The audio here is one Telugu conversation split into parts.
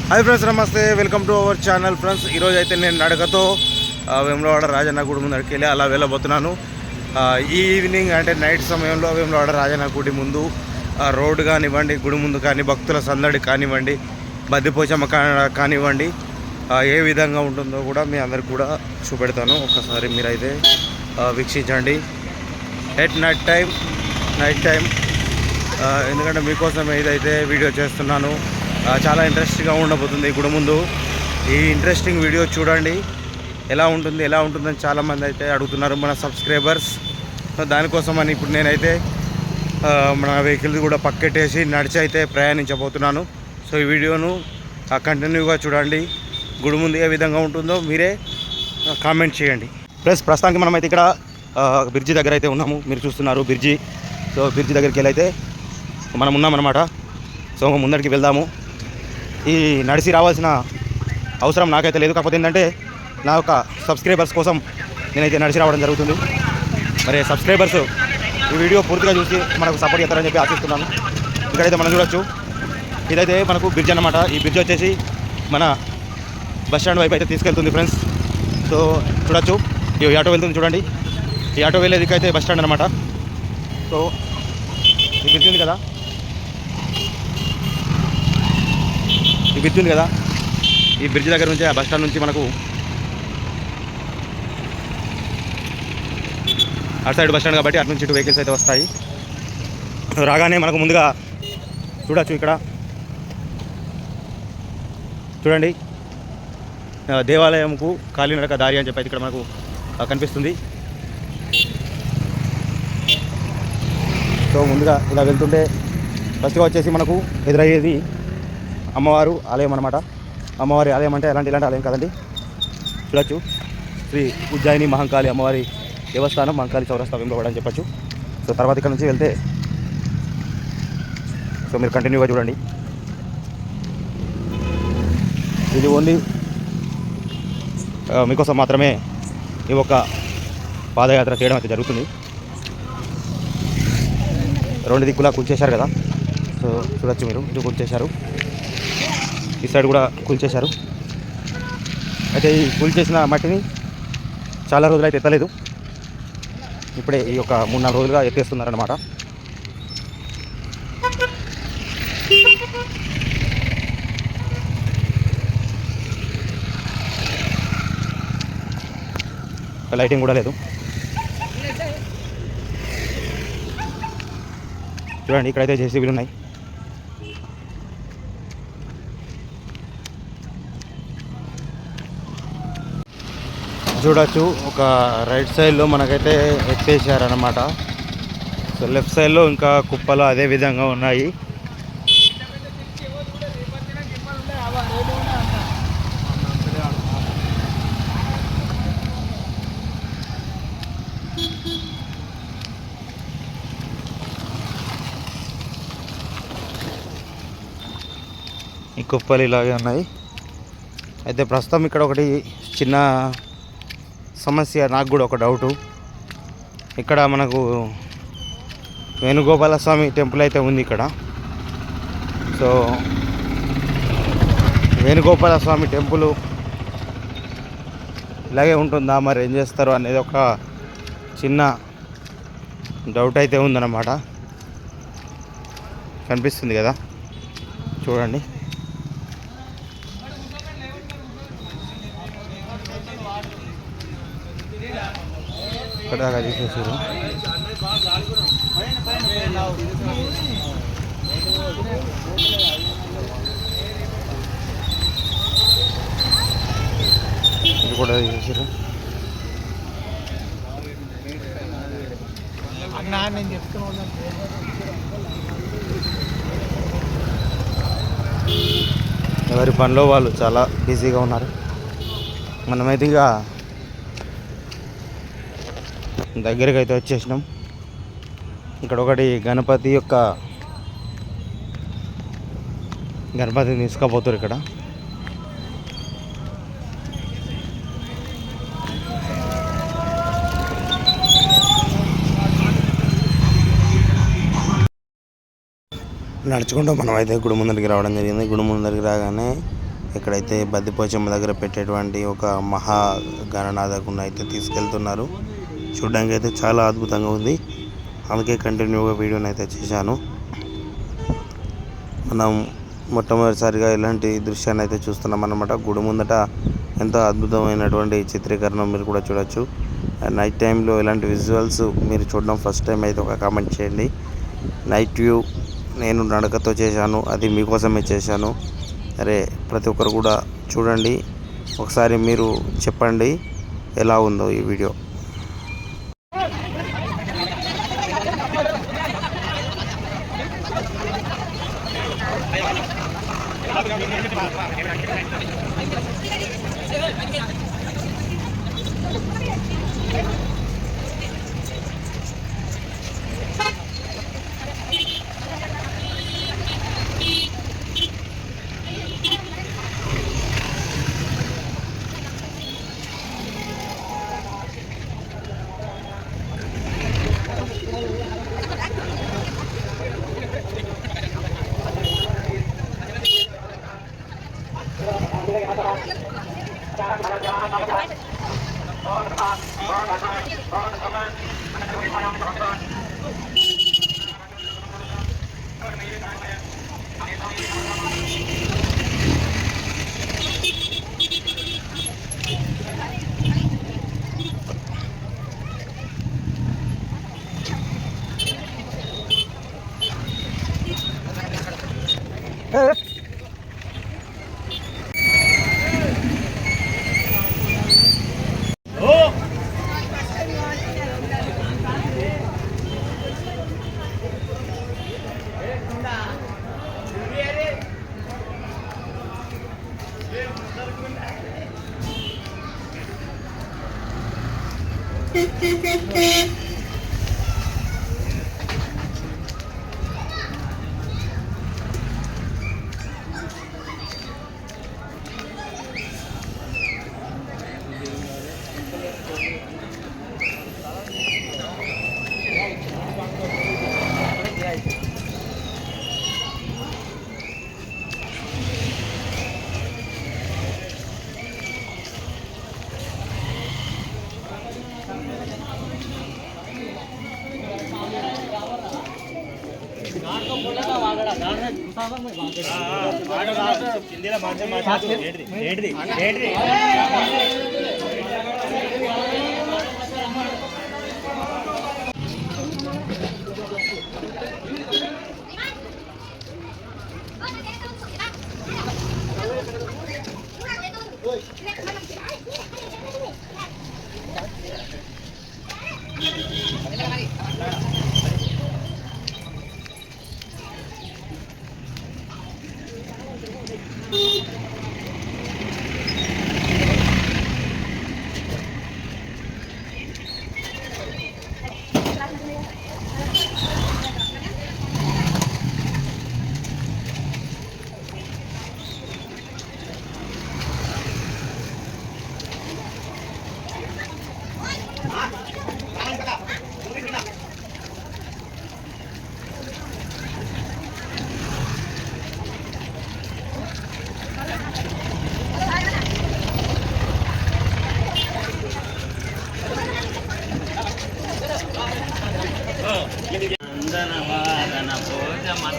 హాయ్ ఫ్రెండ్స్, నమస్తే. Welcome to our channel friends. ఈరోజు అయితే నేను నడకతో వేములవాడ రాజన్న గుడి ముందరికి వెళ్ళి అలా వెళ్ళబోతున్నాను. ఈ ఈవినింగ్ అంటే నైట్ సమయంలో వేములవాడ రాజన్న గుడి ముందు రోడ్డు కానివ్వండి, గుడి ముందు కానీ భక్తుల సందడి కానివ్వండి, బద్దిపోచమ్మ కానివ్వండి, ఏ విధంగా ఉంటుందో కూడా మీ అందరికి కూడా చూపెడతాను. ఒకసారి మీరైతే వీక్షించండి. ఎట్ నైట్ టైం ఎందుకంటే మీకోసం ఏదైతే వీడియో చేస్తున్నాను చాలా ఇంట్రెస్టింగ్గా ఉండబోతుంది. గుడి ముందు ఈ ఇంట్రెస్టింగ్ వీడియో చూడండి. ఎలా ఉంటుందని చాలామంది అయితే అడుగుతున్నారు మన సబ్స్క్రైబర్స్. దానికోసం అని ఇప్పుడు నేనైతే మన వెహికల్ కూడా పక్కెట్టేసి నడిచి అయితే ప్రయాణించబోతున్నాను. సో ఈ వీడియోను కంటిన్యూగా చూడండి. గుడి ముందు ఏ విధంగా ఉంటుందో మీరే కామెంట్ చేయండి. ప్లస్ ప్రస్తుతానికి మనమైతే ఇక్కడ బ్రిడ్జి దగ్గర అయితే ఉన్నాము. మీరు చూస్తున్నారు బ్రిడ్జి. సో బ్రిడ్జి దగ్గరికి వెళ్ళి అయితే మనం ఉన్నామన్నమాట. సో ముందరికి వెళ్దాము. ఈ నడిచి రావాల్సిన అవసరం నాకైతే లేదు. కాకపోతే ఏంటంటే నా యొక్క సబ్స్క్రైబర్స్ కోసం నేనైతే నడిచి రావడం జరుగుతుంది. మరి సబ్స్క్రైబర్స్ ఈ వీడియో పూర్తిగా చూసి మనకు సపోర్ట్ చేస్తారని చెప్పి ఆశిస్తున్నాను. ఇక్కడైతే మనం చూడొచ్చు, ఇదైతే మనకు బ్రిడ్జ్ అన్నమాట. ఈ బ్రిడ్జ్ వచ్చేసి మన బస్ స్టాండ్ వైపు అయితే తీసుకెళ్తుంది ఫ్రెండ్స్. సో చూడొచ్చు, ఈ ఆటో వెళ్తుంది చూడండి. ఈ ఆటో వెళ్ళేదికి అయితే బస్ స్టాండ్ అనమాట. సో ఈ బ్రిడ్జ్ ఉంది కదా, ఈ బ్రిడ్జ్ ఉంది కదా, ఈ బ్రిడ్జ్ దగ్గర నుంచి ఆ బస్ స్టాండ్ నుంచి మనకు అటు సైడ్ బస్ స్టాండ్ కాబట్టి అటు నుంచి ఇటు వెహికల్స్ అయితే వస్తాయి. రాగానే మనకు ముందుగా చూడొచ్చు, ఇక్కడ చూడండి దేవాలయంకు కాలినడక దారి అని చెప్పి ఇక్కడ మనకు కనిపిస్తుంది. సో ముందుగా ఇలా వెళ్తుంటే ఫస్ట్గా వచ్చేసి మనకు ఎదురయ్యేది అమ్మవారు ఆలయం అనమాట. అమ్మవారి ఆలయం అంటే ఇలాంటి ఆలయం కదండి. చూడొచ్చు, శ్రీ ఉజ్జయిని మహంకాళి అమ్మవారి దేవస్థానం, మహంకాళి చౌరస్తా వేములవాడ అని చెప్పచ్చు. సో తర్వాత ఇక్కడ నుంచి వెళ్తే సో మీరు కంటిన్యూగా చూడండి. ఇది ఓన్లీ మీకోసం మాత్రమే ఈ ఒక్క పాదయాత్ర చేయడం అయితే జరుగుతుంది. రెండు దిక్కులా కూల్చేశారు కదా. సో చూడొచ్చు, మీరు ఇటు కూల్చేశారు, ఈ సైడ్ కూడా కూల్చేశారు. అయితే ఈ కూల్చేసిన మట్టిని చాలా రోజులు అయితే ఎత్తలేదు. ఇప్పుడే ఈ యొక్క 3-4 రోజులుగా ఎత్తేస్తున్నారన్నమాట. లైటింగ్ కూడా లేదు. చూడండి, ఇక్కడైతే జేసీబీలు ఉన్నాయి. చూడొచ్చు, ఒక రైట్ సైడ్లో మనకైతే ఎత్తేసారనమాట. సో లెఫ్ట్ సైడ్లో ఇంకా కుప్పలు అదే విధంగా ఉన్నాయి. ఈ కుప్పలు ఇలాగే ఉన్నాయి. అయితే ప్రస్తుతం ఇక్కడ ఒకటి చిన్న సమస్య, నాకు కూడా ఒక డౌటు. ఇక్కడ మనకు వేణుగోపాల స్వామి టెంపుల్ అయితే ఉంది ఇక్కడ. సో వేణుగోపాల స్వామి టెంపుల్ ఇలాగే ఉంటుందా, మరి ఏం చేస్తారు అనేది ఒక చిన్న డౌట్ అయితే ఉందన్నమాట. కనిపిస్తుంది కదా, చూడండి. ఇక్కడ దాకా తీసేసారు. ఇది కూడా తీసేసారు. ఎవరి పనిలో వాళ్ళు చాలా బిజీగా ఉన్నారు. మనమైతే ఇక దగ్గరికి అయితే వచ్చేసినాం. ఇక్కడ ఒకటి గణపతిని తీసుకుపోతారు ఇక్కడ. నడుచుకుంటూ మనం అయితే గుడి ముందరికి రావడం జరిగింది. గుడి ముందరికి రాగానే ఇక్కడైతే బద్దిపోచమ్మ దగ్గర పెట్టేటువంటి ఒక మహా గణనాథకుని అయితే తీసుకెళ్తున్నారు. చూడడానికి అయితే చాలా అద్భుతంగా ఉంది. అందుకే కంటిన్యూగా వీడియోని అయితే చేశాను. మనం మొట్టమొదటిసారిగా ఇలాంటి దృశ్యాన్ని అయితే చూస్తున్నాం అన్నమాట. గుడి ముందట ఎంతో అద్భుతమైనటువంటి చిత్రీకరణ మీరు కూడా చూడొచ్చు. నైట్ టైంలో ఇలాంటి విజువల్స్ మీరు చూడడం ఫస్ట్ టైం అయితే ఒక కామెంట్ చేయండి. నైట్ వ్యూ నేను నడకతో చేశాను, అది మీకోసమే చేశాను. అరే ప్రతి ఒక్కరు కూడా చూడండి, ఒకసారి మీరు చెప్పండి ఎలా ఉందో ఈ వీడియో.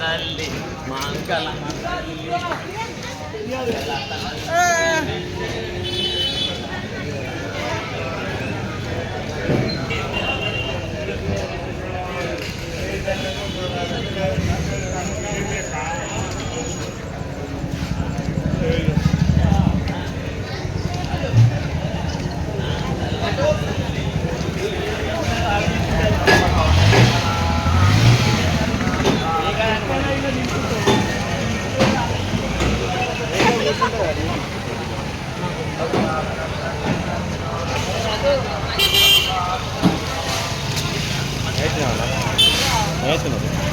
తల్లి మంగళమ్మ తల్లి Esse não.